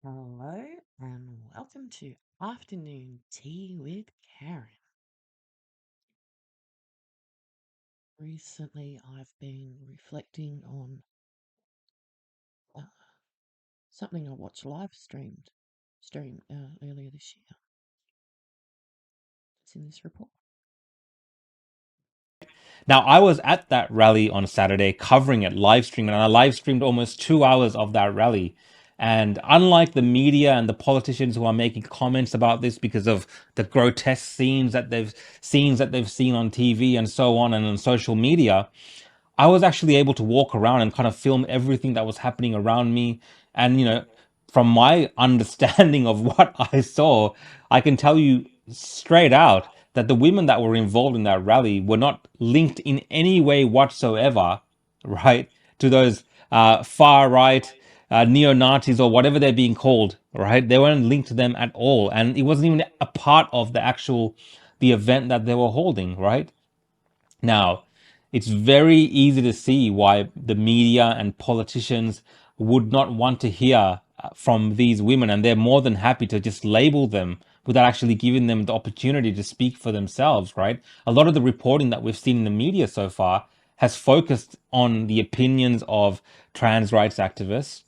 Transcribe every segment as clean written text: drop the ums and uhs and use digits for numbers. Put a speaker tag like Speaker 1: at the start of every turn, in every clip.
Speaker 1: Hello and welcome to Afternoon Tea with Karen. Recently, I've been reflecting on uh, something I watched stream earlier this year. It's in this report.
Speaker 2: Now, I was at that rally on Saturday covering it, live streaming, and I live streamed almost 2 hours of that rally. And unlike the media and the politicians who are making comments about this because of the grotesque scenes that they've seen on TV and so on and on social media, I was actually able to walk around and kind of film everything that was happening around me. And, from my understanding of what I saw, I can tell you straight out that the women that were involved in that rally were not linked in any way whatsoever, right, to those far right neo Nazis or whatever they're being called, right? They weren't linked to them at all. And it wasn't even a part of the event that they were holding, right? Now, it's very easy to see why the media and politicians would not want to hear from these women, and they're more than happy to just label them without actually giving them the opportunity to speak for themselves, right? A lot of the reporting that we've seen in the media so far has focused on the opinions of trans rights activists,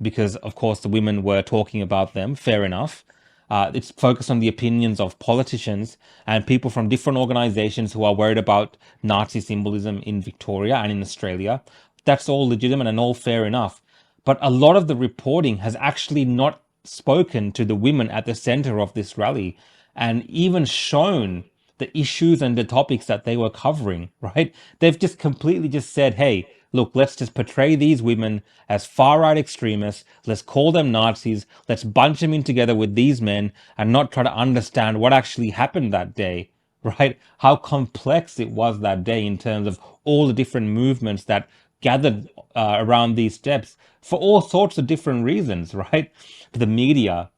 Speaker 2: because, of course, the women were talking about them. Fair enough. It's focused on the opinions of politicians and people from different organizations who are worried about Nazi symbolism in Victoria and in Australia. That's all legitimate and all fair enough. But a lot of the reporting has actually not spoken to the women at the center of this rally and even shown the issues and the topics that they were covering, right? They've just completely just said, hey, look, let's just portray these women as far right extremists. Let's call them Nazis. Let's bunch them in together with these men and not try to understand what actually happened that day, right? How complex it was that day in terms of all the different movements that gathered around these steps for all sorts of different reasons, right? The media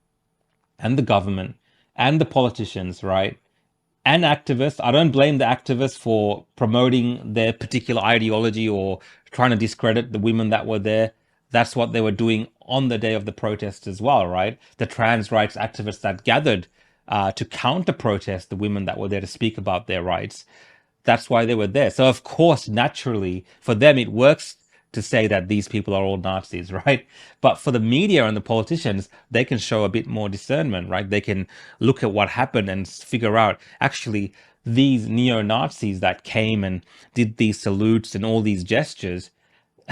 Speaker 2: and the government and the politicians, right? And activists. I don't blame the activists for promoting their particular ideology or trying to discredit the women that were there. That's what they were doing on the day of the protest as well, right? The trans rights activists that gathered to counter protest the women that were there to speak about their rights. That's why they were there. So, of course, naturally, for them, it works to say that these people are all Nazis, right? But for the media and the politicians, they can show a bit more discernment, right? They can look at what happened and figure out actually these neo Nazis that came and did these salutes and all these gestures,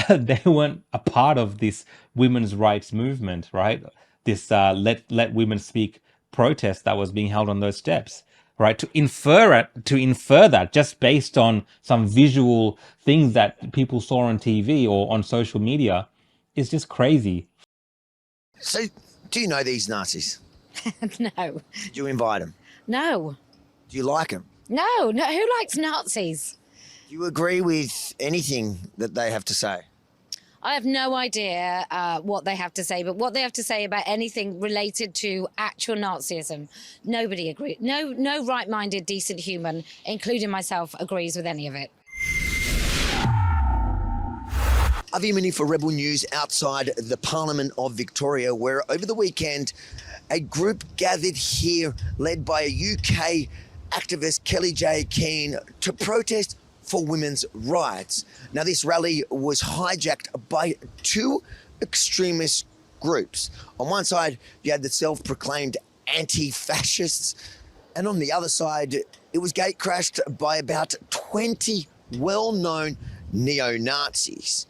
Speaker 2: they weren't a part of this women's rights movement, right? This let women speak protest that was being held on those steps, right? To infer that just based on some visual things that people saw on TV or on social media is just crazy.
Speaker 3: So, do you know these Nazis?
Speaker 4: No,
Speaker 3: Did you invite them?
Speaker 4: no,
Speaker 3: Do you like them?
Speaker 4: no, no. Who likes Nazis?
Speaker 3: Do you agree with anything that they have to say?
Speaker 4: I have no idea what they have to say, but what they have to say about anything related to actual Nazism, nobody agrees. No right-minded, decent human, including myself, agrees with any of it.
Speaker 3: Avi for Rebel News outside the Parliament of Victoria, where over the weekend a group gathered here led by a UK activist, Kelly J. Keane, to protest for women's rights. Now, this rally was hijacked by two extremist groups. On one side, you had the self-proclaimed anti-fascists, and on the other side, it was gate-crashed by about 20 well-known neo-Nazis.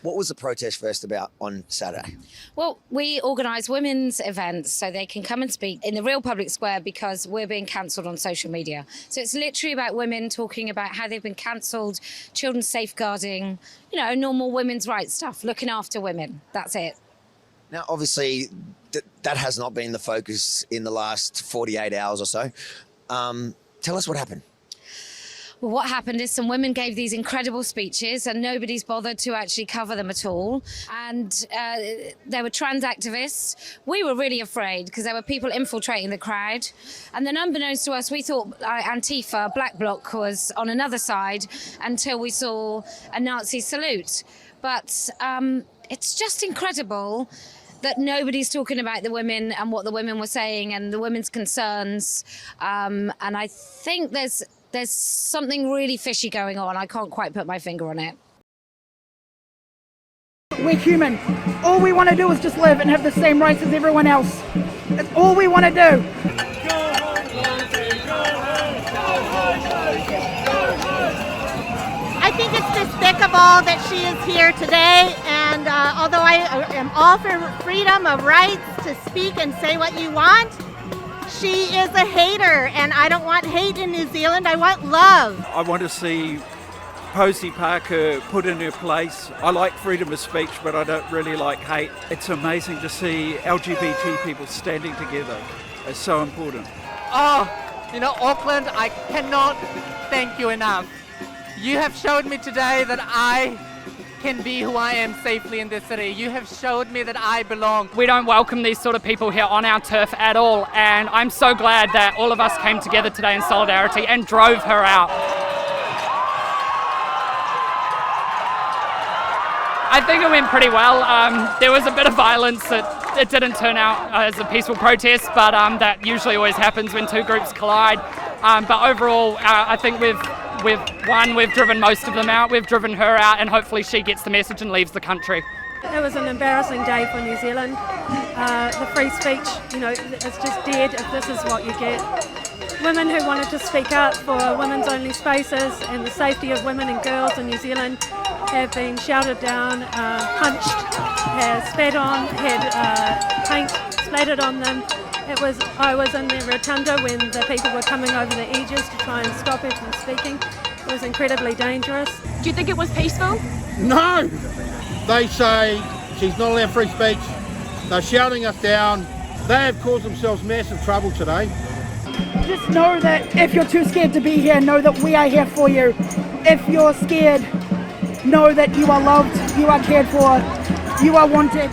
Speaker 3: What was the protest first about on Saturday?
Speaker 4: Well, we organise women's events so they can come and speak in the real public square because we're being cancelled on social media. So it's literally about women talking about how they've been cancelled, children's safeguarding, normal women's rights stuff, looking after women. That's it.
Speaker 3: Now, obviously, that has not been the focus in the last 48 hours or so. Tell us what happened.
Speaker 4: Well, what happened is some women gave these incredible speeches and nobody's bothered to actually cover them at all. And there were trans activists. We were really afraid because there were people infiltrating the crowd. And then unbeknownst to us, we thought Antifa, Black Bloc, was on another side until we saw a Nazi salute. But it's just incredible that nobody's talking about the women and what the women were saying and the women's concerns. And I think there's something really fishy going on. I can't quite put my finger on it.
Speaker 5: We're human. All we want to do is just live and have the same rights as everyone else. That's all we want to do.
Speaker 6: I think it's despicable that she is here today, and although I am all for freedom of rights to speak and say what you want, she is a hater, and I don't want hate in New Zealand, I want love.
Speaker 7: I want to see Posey Parker put in her place. I like freedom of speech, but I don't really like hate. It's amazing to see LGBT people standing together. It's so important.
Speaker 8: Oh, Auckland, I cannot thank you enough. You have showed me today that I can be who I am safely in this city. You have showed me that I belong.
Speaker 9: We don't welcome these sort of people here on our turf at all, and I'm so glad that all of us came together today in solidarity and drove her out. I think it went pretty well. There was a bit of violence. It didn't turn out as a peaceful protest, but that usually always happens when two groups collide. But overall, I think we've won. We've driven most of them out. We've driven her out, and hopefully she gets the message and leaves the country.
Speaker 10: It was an embarrassing day for New Zealand. The free speech, it's just dead if this is what you get. Women who wanted to speak up for women's only spaces and the safety of women and girls in New Zealand have been shouted down, punched, spat on, had paint splattered on them. I was in the rotunda when the people were coming over the edges to try and stop her from speaking. It was incredibly dangerous.
Speaker 11: Do you think it was peaceful?
Speaker 12: No! They say she's not allowed free speech. They're shouting us down. They have caused themselves massive trouble today.
Speaker 5: Just know that if you're too scared to be here, know that we are here for you. If you're scared, know that you are loved, you are cared for, you are wanted.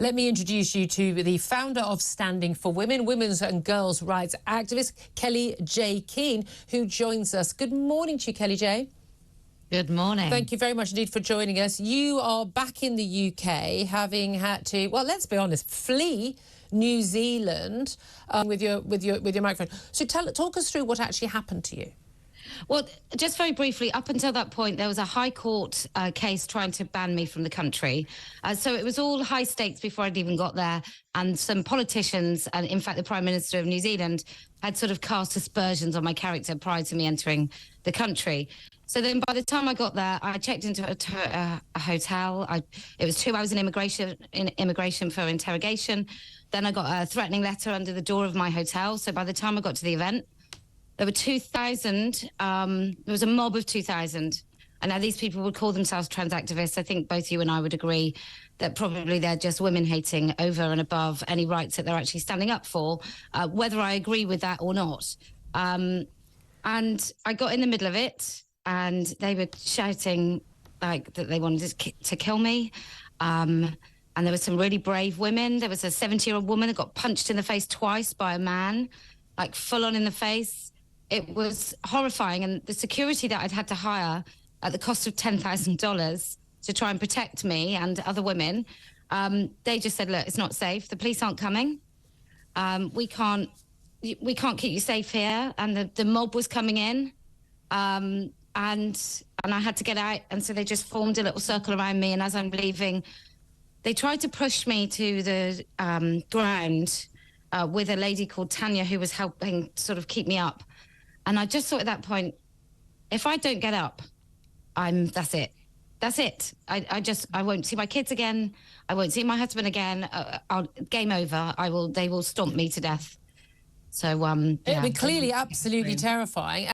Speaker 13: Let me introduce you to the founder of Standing for Women, women's and girls' rights activist, Kelly J. Keane, who joins us. Good morning to you, Kelly J.
Speaker 4: Good morning.
Speaker 13: Thank you very much indeed for joining us. You are back in the UK, having had to, well, let's be honest, flee New Zealand with your microphone. So talk us through what actually happened to you.
Speaker 4: Well, just very briefly, up until that point, there was a High Court case trying to ban me from the country. So it was all high stakes before I'd even got there. And some politicians, and in fact, the Prime Minister of New Zealand, had sort of cast aspersions on my character prior to me entering the country. So then by the time I got there, I checked into a hotel. It was 2 hours in immigration for interrogation. Then I got a threatening letter under the door of my hotel. So by the time I got to the event, there were 2,000, there was a mob of 2,000. And now these people would call themselves trans activists. I think both you and I would agree that probably they're just women hating over and above any rights that they're actually standing up for, whether I agree with that or not. And I got in the middle of it and they were shouting like that they wanted to kill me. And there were some really brave women. There was a 70-year-old woman that got punched in the face twice by a man, like full on in the face. It was horrifying. And the security that I'd had to hire at the cost of $10,000 to try and protect me and other women, they just said, look, it's not safe. The police aren't coming. We can't keep you safe here. And the mob was coming in. And I had to get out. And so they just formed a little circle around me. And as I'm leaving, they tried to push me to the ground with a lady called Tanya who was helping sort of keep me up. And I just thought at that point, if I don't get up, that's it. That's it. I won't see my kids again. I won't see my husband again. Game over. They will stomp me to death. So
Speaker 13: It'd be clearly absolutely terrifying.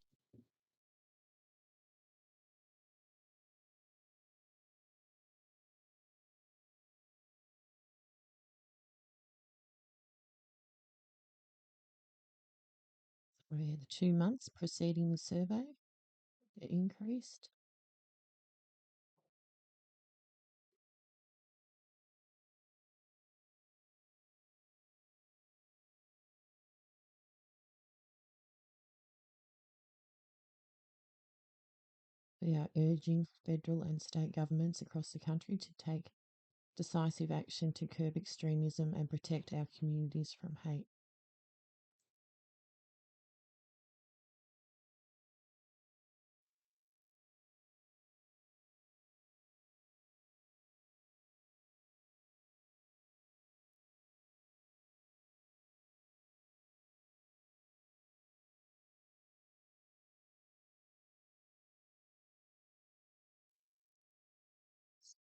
Speaker 1: For the 2 months preceding the survey, it increased. We are urging federal and state governments across the country to take decisive action to curb extremism and protect our communities from hate.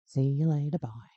Speaker 1: See you later. Bye.